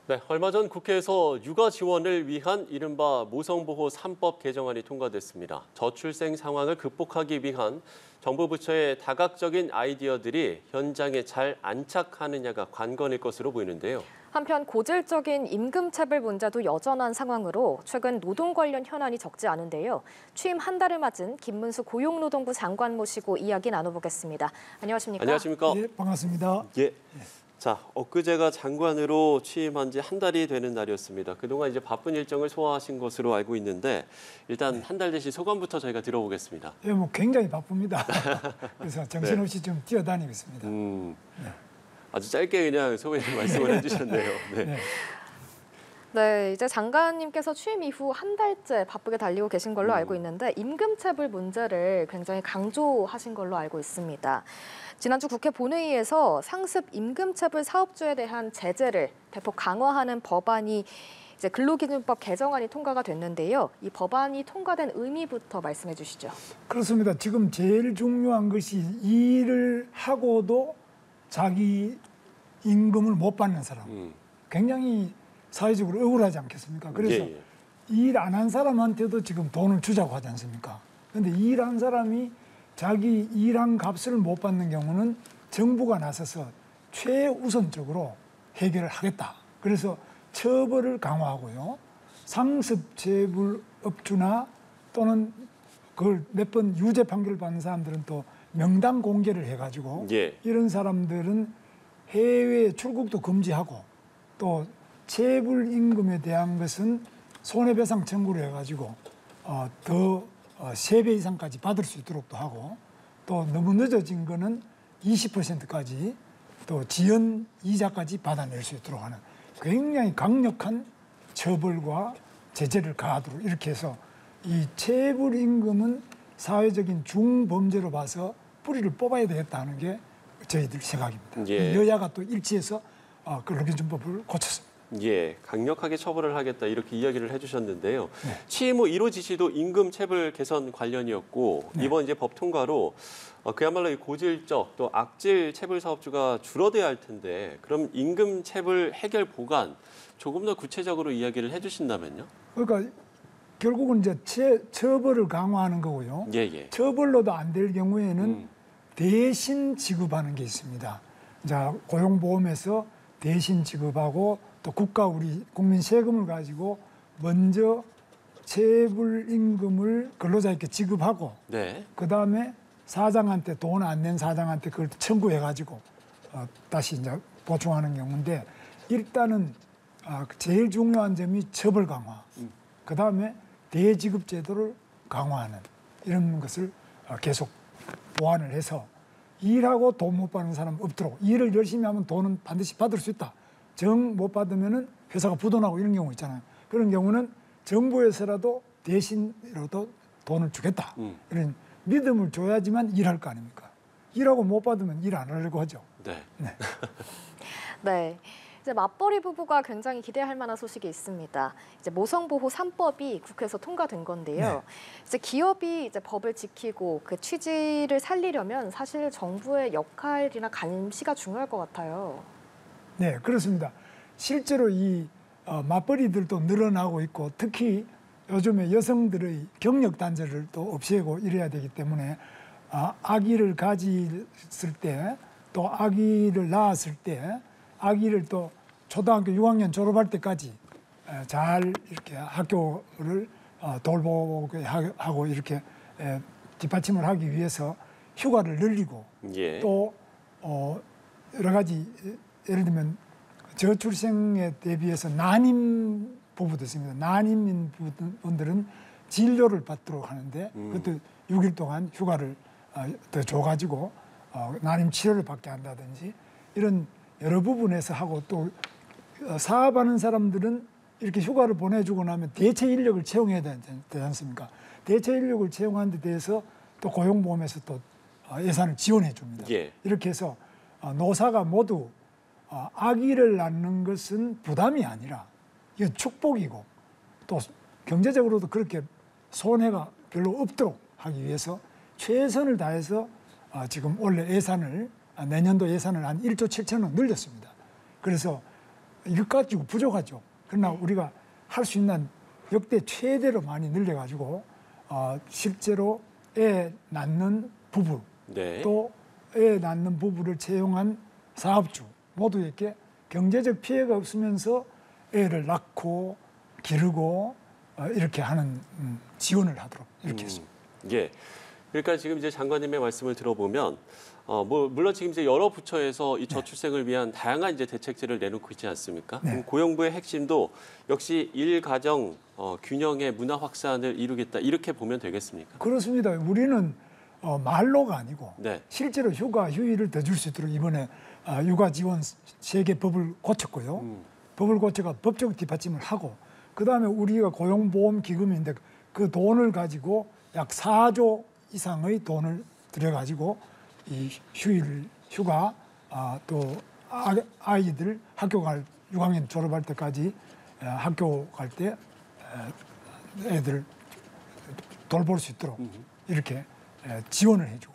네, 얼마 전 국회에서 육아 지원을 위한 이른바 모성보호 3법 개정안이 통과됐습니다. 저출생 상황을 극복하기 위한 정부 부처의 다각적인 아이디어들이 현장에 잘 안착하느냐가 관건일 것으로 보이는데요. 한편 고질적인 임금체불 문제도 여전한 상황으로 최근 노동 관련 현안이 적지 않은데요. 취임 한 달을 맞은 김문수 고용노동부 장관 모시고 이야기 나눠보겠습니다. 안녕하십니까? 안녕하십니까? 예, 반갑습니다. 예. 자, 엊그제가 장관으로 취임한 지 한 달이 되는 날이었습니다. 그동안 이제 바쁜 일정을 소화하신 것으로 알고 있는데 일단 한 달 되신 소감부터 저희가 들어보겠습니다. 예, 뭐 굉장히 바쁩니다. 그래서 정신없이 좀 뛰어다니고 있습니다. 아주 짧게 그냥 소개를 말씀을 해주셨네요. 네. 네. 네, 이제 장관님께서 취임 이후 한 달째 바쁘게 달리고 계신 걸로 알고 있는데 임금체불 문제를 굉장히 강조하신 걸로 알고 있습니다. 지난주 국회 본회의에서 상습 임금체불 사업주에 대한 제재를 대폭 강화하는 법안이 이제 근로기준법 개정안이 통과가 됐는데요. 이 법안이 통과된 의미부터 말씀해 주시죠. 그렇습니다. 지금 제일 중요한 것이 일을 하고도 자기 임금을 못 받는 사람. 굉장히 사회적으로 억울하지 않겠습니까? 그래서 일 안 한 사람한테도 지금 돈을 주자고 하지 않습니까? 그런데 일한 사람이 자기 일한 값을 못 받는 경우는 정부가 나서서 최우선적으로 해결을 하겠다. 그래서 처벌을 강화하고요. 상습체불업주나 또는 그걸 몇 번 유죄 판결을 받는 사람들은 또 명단 공개를 해가지고 이런 사람들은 해외 출국도 금지하고 또 체불 임금에 대한 것은 손해배상 청구를 해가지고 더 3배 이상까지 받을 수 있도록도 하고 또 너무 늦어진 거는 20%까지 또 지연 이자까지 받아낼 수 있도록 하는 굉장히 강력한 처벌과 제재를 가하도록 이렇게 해서 이 체불 임금은 사회적인 중범죄로 봐서 뿌리를 뽑아야 되겠다는 게 저희들 생각입니다. 여야가 또 일치해서 근로기준법을 고쳤습니다. 예, 강력하게 처벌을 하겠다 이렇게 이야기를 해주셨는데요. 취임 후 1호 지시도 임금 체불 개선 관련이었고 이번 이제 법 통과로 그야말로 이 고질적 또 악질 체불 사업주가 줄어들어야 할 텐데 그럼 임금 체불 해결 보관 조금 더 구체적으로 이야기를 해주신다면요? 그러니까 결국은 이제 처벌을 강화하는 거고요. 처벌로도 안 될 경우에는 대신 지급하는 게 있습니다. 자, 고용보험에서 대신 지급하고 또 국가 우리 국민 세금을 가지고 먼저 체불 임금을 근로자에게 지급하고 그다음에 사장한테 돈 안 낸 사장한테 그걸 청구해 가지고 다시 이제 보충하는 경우인데 일단은 제일 중요한 점이 처벌 강화. 그다음에 대지급 제도를 강화하는 이런 것을 계속 보완을 해서 일하고 돈 못 받는 사람 없도록 일을 열심히 하면 돈은 반드시 받을 수 있다. 정 못 받으면은 회사가 부도나고 이런 경우 있잖아요. 그런 경우는 정부에서라도 대신이라도 돈을 주겠다. 이런 믿음을 줘야지만 일할 거 아닙니까? 일하고 못 받으면 일 안 하려고 하죠. 네. 이제 맞벌이 부부가 굉장히 기대할 만한 소식이 있습니다. 이제 모성보호 3법이 국회에서 통과된 건데요. 이제 기업이 이제 법을 지키고 그 취지를 살리려면 사실 정부의 역할이나 감시가 중요할 것 같아요. 네, 그렇습니다. 실제로 이 맞벌이들도 늘어나고 있고 특히 요즘에 여성들의 경력 단절을 또 없애고 이래야 되기 때문에 아기를 가졌을 때 또 아기를 낳았을 때 아기를 또 초등학교 6학년 졸업할 때까지 잘 이렇게 학교를 돌보게 하고 이렇게 뒷받침을 하기 위해서 휴가를 늘리고 또 여러 가지 예를 들면 저출생에 대비해서 난임 부부도 있습니다. 난임인 분들은 진료를 받도록 하는데 그것도 6일 동안 휴가를 더 줘가지고 난임 치료를 받게 한다든지 이런 여러 부분에서 하고 또 사업하는 사람들은 이렇게 휴가를 보내주고 나면 대체 인력을 채용해야 되지 않습니까? 대체 인력을 채용하는 데 대해서 또 고용보험에서 또 예산을 지원해 줍니다. 이렇게 해서 노사가 모두 아기를 낳는 것은 부담이 아니라 이건 축복이고 또 경제적으로도 그렇게 손해가 별로 없도록 하기 위해서 최선을 다해서 지금 올해 예산을 내년도 예산을 한 1조 7천억 늘렸습니다. 그래서 이것 가지고 부족하죠. 그러나 우리가 할 수 있는 역대 최대로 많이 늘려가지고 실제로 애 낳는 부부 네. 또 애 낳는 부부를 채용한 사업주 모두에게 경제적 피해가 없으면서 애를 낳고 기르고 이렇게 하는 지원을 하도록 이렇게 했습니다. 예. 그러니까 지금 이제 장관님의 말씀을 들어보면 물론 지금 이제 여러 부처에서 이 저출생을 위한 다양한 이제 대책들을 내놓고 있지 않습니까? 네. 고용부의 핵심도 역시 일가정 균형의 문화 확산을 이루겠다 이렇게 보면 되겠습니까? 그렇습니다. 우리는 말로가 아니고 네. 실제로 휴가 휴일을 더 줄 수 있도록 이번에 육아 지원 세개 법을 고쳤고요. 법을 고쳐가 법적 뒷받침을 하고 그다음에 우리가 고용보험기금인데 그 돈을 가지고 약 4조 이상의 돈을 들여가지고 이 휴가 또 아이들 학교 6학년 졸업할 때까지 학교 갈 때 애들 돌볼 수 있도록 이렇게 지원을 해주고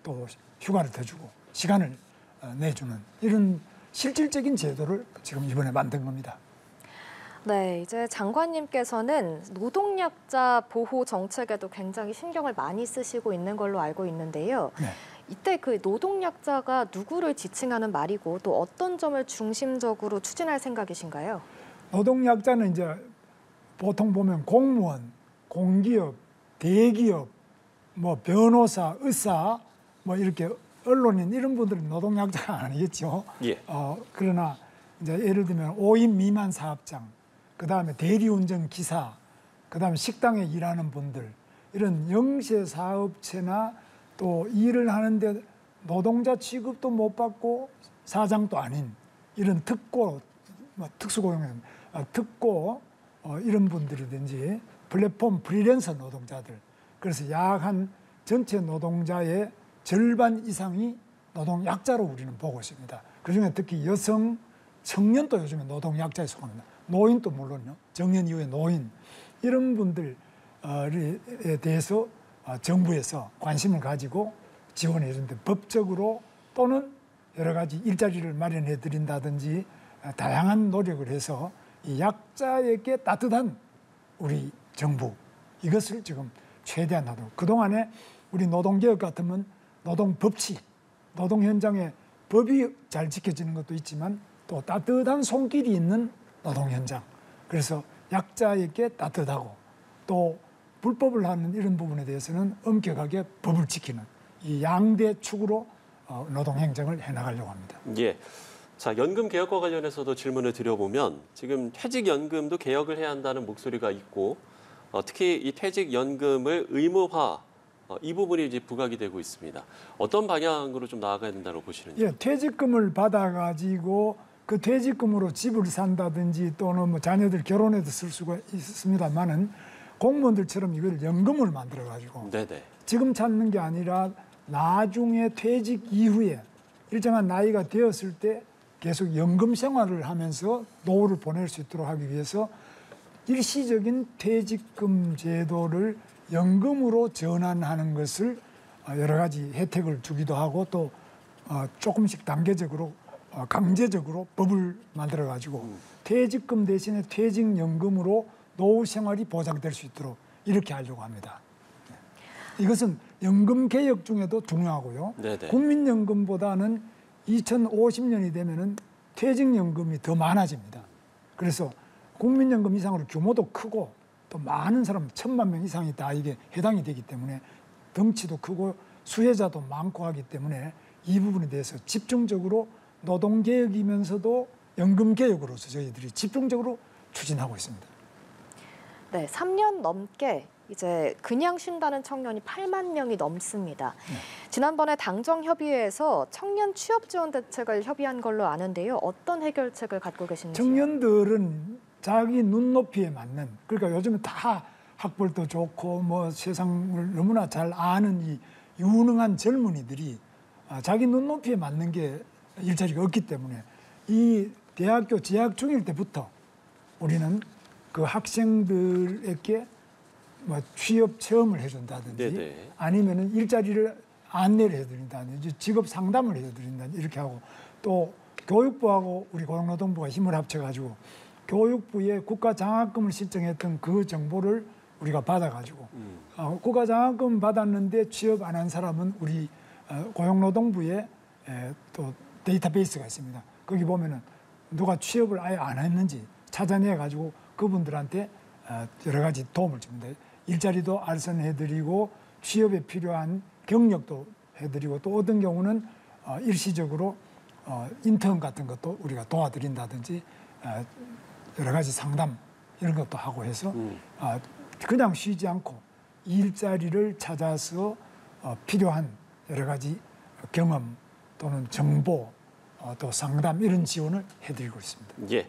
또 휴가를 더 주고 시간을 내주는 이런 실질적인 제도를 지금 이번에 만든 겁니다. 네, 이제 장관님께서는 노동약자 보호 정책에도 굉장히 신경을 많이 쓰시고 있는 걸로 알고 있는데요. 네. 이때 그 노동약자가 누구를 지칭하는 말이고 또 어떤 점을 중심적으로 추진할 생각이신가요? 노동약자는 이제 보통 보면 공무원, 공기업, 대기업, 뭐 변호사, 의사, 뭐 이렇게 언론인 이런 분들은 노동약자가 아니겠죠. 예. 그러나 이제 예를 들면 5인 미만 사업장, 그 다음에 대리운전 기사, 그 다음에 식당에 일하는 분들 이런 영세 사업체나 또 일을 하는데 노동자 취급도 못 받고 사장도 아닌 이런 특고, 뭐 특수고용, 특고 이런 분들이든지 플랫폼 프리랜서 노동자들 그래서 약 한 전체 노동자의 절반 이상이 노동약자로 우리는 보고 있습니다. 그중에 특히 여성, 청년도 요즘에 노동약자에 속합니다. 노인도 물론요. 정년 이후의 노인 이런 분들에 대해서 정부에서 관심을 가지고 지원해 주는데 법적으로 또는 여러 가지 일자리를 마련해 드린다든지 다양한 노력을 해서 이 약자에게 따뜻한 우리 정부 이것을 지금 최대한 하도록 그동안에 우리 노동개혁 같으면 노동법치, 노동 현장에 법이 잘 지켜지는 것도 있지만 또 따뜻한 손길이 있는 노동 현장. 그래서 약자에게 따뜻하고 또 불법을 하는 이런 부분에 대해서는 엄격하게 법을 지키는 이 양대 축으로 노동 행정을 해나가려고 합니다. 예. 자, 연금 개혁과 관련해서도 질문을 드려보면 지금 퇴직연금도 개혁을 해야 한다는 목소리가 있고 특히 이 퇴직연금을 의무화 이 부분이 이제 부각이 되고 있습니다. 어떤 방향으로 좀 나아가야 된다고 보시는지? 예, 퇴직금을 받아가지고 그 퇴직금으로 집을 산다든지 또는 뭐 자녀들 결혼해도 쓸 수가 있습니다만은 공무원들처럼 이걸 연금을 만들어가지고 네네. 지금 찾는 게 아니라 나중에 퇴직 이후에 일정한 나이가 되었을 때 계속 연금 생활을 하면서 노후를 보낼 수 있도록 하기 위해서 일시적인 퇴직금 제도를 연금으로 전환하는 것을 여러 가지 혜택을 주기도 하고 또 조금씩 단계적으로 강제적으로 법을 만들어 가지고 퇴직금 대신에 퇴직연금으로 노후 생활이 보장될 수 있도록 이렇게 하려고 합니다. 이것은 연금 개혁 중에도 중요하고요. 네네. 국민연금보다는 2050년이 되면은 퇴직연금이 더 많아집니다. 그래서 국민연금 이상으로 규모도 크고 또 많은 사람 1,000만 명 이상이 다 이게 해당이 되기 때문에 덩치도 크고 수혜자도 많고 하기 때문에 이 부분에 대해서 집중적으로 노동개혁이면서도 연금개혁으로서 저희들이 집중적으로 추진하고 있습니다. 네, 3년 넘게 이제 그냥 쉰다는 청년이 8만 명이 넘습니다. 지난번에 당정협의회에서 청년 취업 지원 대책을 협의한 걸로 아는데요. 어떤 해결책을 갖고 계신지요? 청년들은 자기 눈높이에 맞는 그러니까 요즘은 다 학벌도 좋고 뭐 세상을 너무나 잘 아는 이 유능한 젊은이들이 자기 눈높이에 맞는 게 일자리가 없기 때문에 이 대학교 재학 중일 때부터 우리는 그 학생들에게 뭐 취업 체험을 해준다든지 네네. 아니면은 일자리를 안내를 해드린다든지 직업 상담을 해드린다든지 이렇게 하고 또 교육부하고 우리 고용노동부가 힘을 합쳐가지고 교육부에 국가장학금을 신청했던 그 정보를 우리가 받아가지고 국가장학금 받았는데 취업 안 한 사람은 우리 고용노동부에 또 데이터베이스가 있습니다. 거기 보면은 누가 취업을 아예 안 했는지 찾아내가지고 그분들한테 여러 가지 도움을 줍니다. 일자리도 알선해드리고 취업에 필요한 경력도 해드리고 또 어떤 경우는 일시적으로 인턴 같은 것도 우리가 도와드린다든지 여러 가지 상담 이런 것도 하고 해서 그냥 쉬지 않고 일자리를 찾아서 필요한 여러 가지 경험 또는 정보 또 상담 이런 지원을 해드리고 있습니다. 예.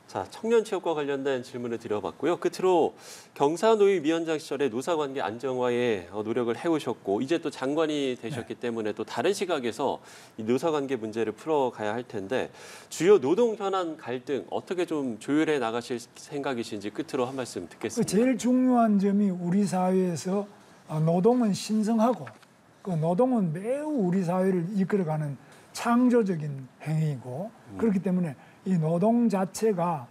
자, 청년 취업과 관련된 질문을 드려봤고요. 끝으로 경사노위위원장 시절에 노사관계 안정화에 노력을 해오셨고 이제 또 장관이 되셨기 때문에 또 다른 시각에서 이 노사관계 문제를 풀어가야 할 텐데 주요 노동 현안 갈등 어떻게 좀 조율해 나가실 생각이신지 끝으로 한 말씀 듣겠습니다. 제일 중요한 점이 우리 사회에서 노동은 신성하고 그 노동은 매우 우리 사회를 이끌어가는 창조적인 행위이고 그렇기 때문에 이 노동 자체가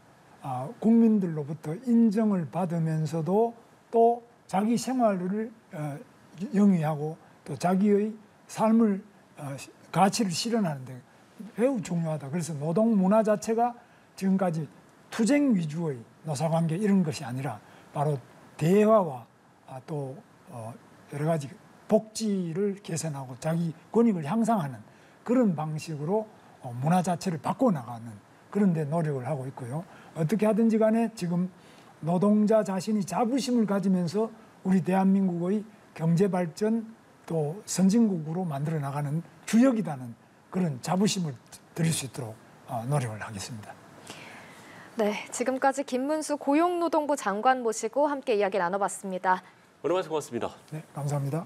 국민들로부터 인정을 받으면서도 또 자기 생활을 영위하고 또 자기의 삶을 가치를 실현하는 데 매우 중요하다. 그래서 노동 문화 자체가 지금까지 투쟁 위주의 노사관계 이런 것이 아니라 바로 대화와 또 여러 가지 복지를 개선하고 자기 권익을 향상하는 그런 방식으로 문화 자체를 바꿔나가는 그런 데 노력을 하고 있고요. 어떻게 하든지 간에 지금 노동자 자신이 자부심을 가지면서 우리 대한민국의 경제 발전 또 선진국으로 만들어 나가는 주역이라는 그런 자부심을 드릴 수 있도록 노력을 하겠습니다. 네, 지금까지 김문수 고용노동부 장관 모시고 함께 이야기 나눠봤습니다. 오늘 말씀 고맙습니다. 네, 감사합니다.